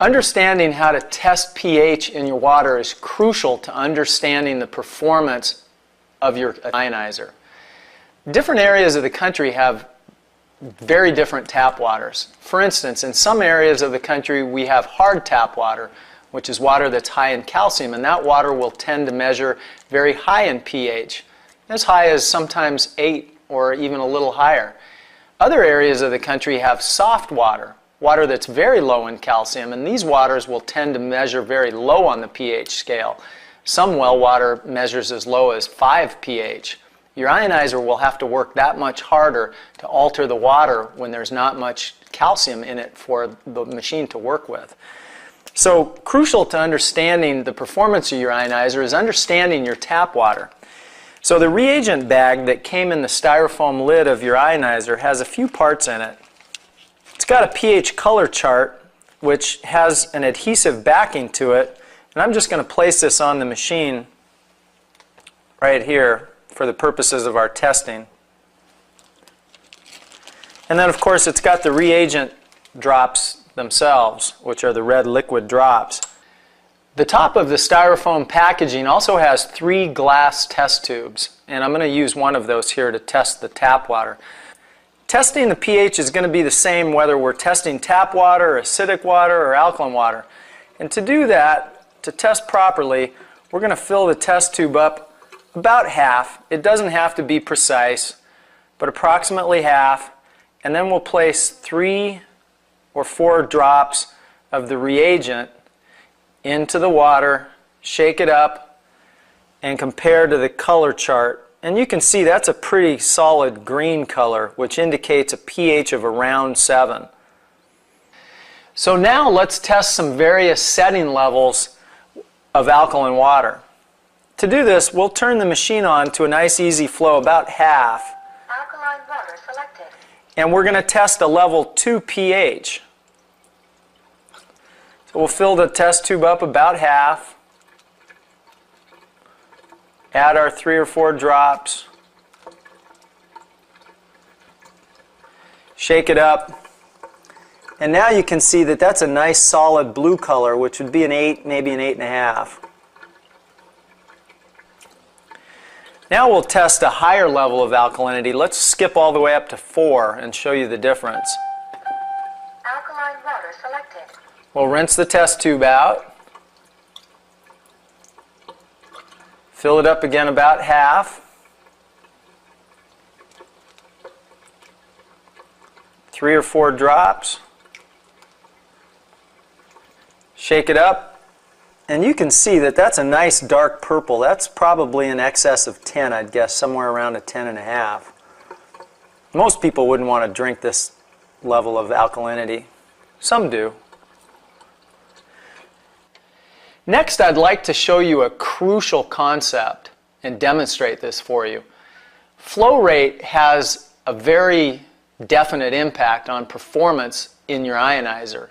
Understanding how to test pH in your water is crucial to understanding the performance of your ionizer. Different areas of the country have very different tap waters. For instance, in some areas of the country we have hard tap water, which is water that's high in calcium, and that water will tend to measure very high in pH, as high as sometimes 8 or even a little higher. Other areas of the country have soft water, water that's very low in calcium, and these waters will tend to measure very low on the pH scale. Some well water measures as low as 5 pH. Your ionizer will have to work that much harder to alter the water when there's not much calcium in it for the machine to work with. So crucial to understanding the performance of your ionizer is understanding your tap water. So the reagent bag that came in the styrofoam lid of your ionizer has a few parts in it. It's got a pH color chart which has an adhesive backing to it, and I'm just going to place this on the machine right here for the purposes of our testing. And then of course it's got the reagent drops themselves, which are the red liquid drops. The top of the styrofoam packaging also has 3 glass test tubes, and I'm going to use one of those here to test the tap water. Testing the pH is going to be the same whether we're testing tap water, acidic water, or alkaline water. And to do that, to test properly, we're going to fill the test tube up about half. It doesn't have to be precise, but approximately half, and then we'll place 3 or 4 drops of the reagent into the water, shake it up, and compare to the color chart. And you can see that's a pretty solid green color, which indicates a pH of around 7. So now let's test some various setting levels of alkaline water. To do this, we'll turn the machine on to a nice easy flow about half. Alkaline water selected. And we're going to test a level 2 pH. So we'll fill the test tube up about half. Add our 3 or 4 drops. Shake it up. And now you can see that that's a nice solid blue color, which would be an 8, maybe an 8.5. Now we'll test a higher level of alkalinity. Let's skip all the way up to 4 and show you the difference. Alkaline water selected. We'll rinse the test tube out. Fill it up again about half. 3 or 4 drops. Shake it up. And you can see that that's a nice dark purple. That's probably in excess of 10, I'd guess, somewhere around a 10.5. Most people wouldn't want to drink this level of alkalinity. Some do. Next, I'd like to show you a crucial concept and demonstrate this for you. Flow rate has a very definite impact on performance in your ionizer.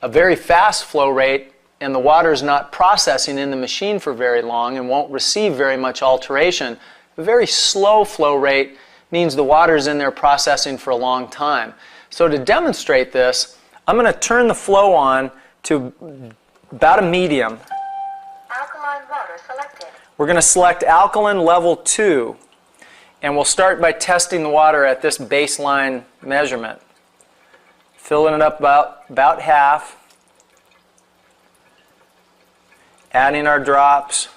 A very fast flow rate and the water is not processing in the machine for very long and won't receive very much alteration. A very slow flow rate means the water is in there processing for a long time. So to demonstrate this, I'm going to turn the flow on to about a medium. Alkaline water selected. We're going to select alkaline level 2, and we'll start by testing the water at this baseline measurement. Filling it up about half. Adding our drops.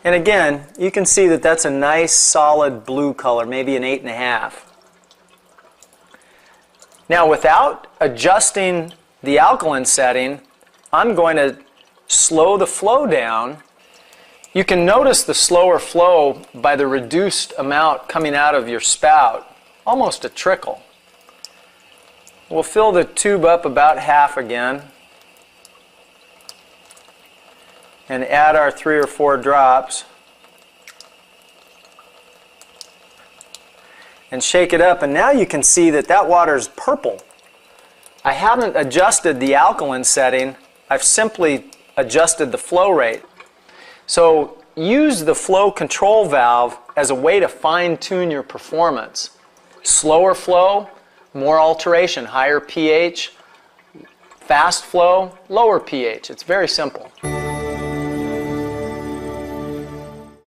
And again, you can see that that's a nice solid blue color, maybe an 8.5. Now without adjusting the alkaline setting, I'm going to slow the flow down. You can notice the slower flow by the reduced amount coming out of your spout, almost a trickle. We'll fill the tube up about half again. And add our 3 or 4 drops and shake it up, and now you can see that that water is purple. I haven't adjusted the alkaline setting, I've simply adjusted the flow rate. So use the flow control valve as a way to fine-tune your performance. Slower flow, more alteration, higher pH, Fast flow, lower pH. It's very simple.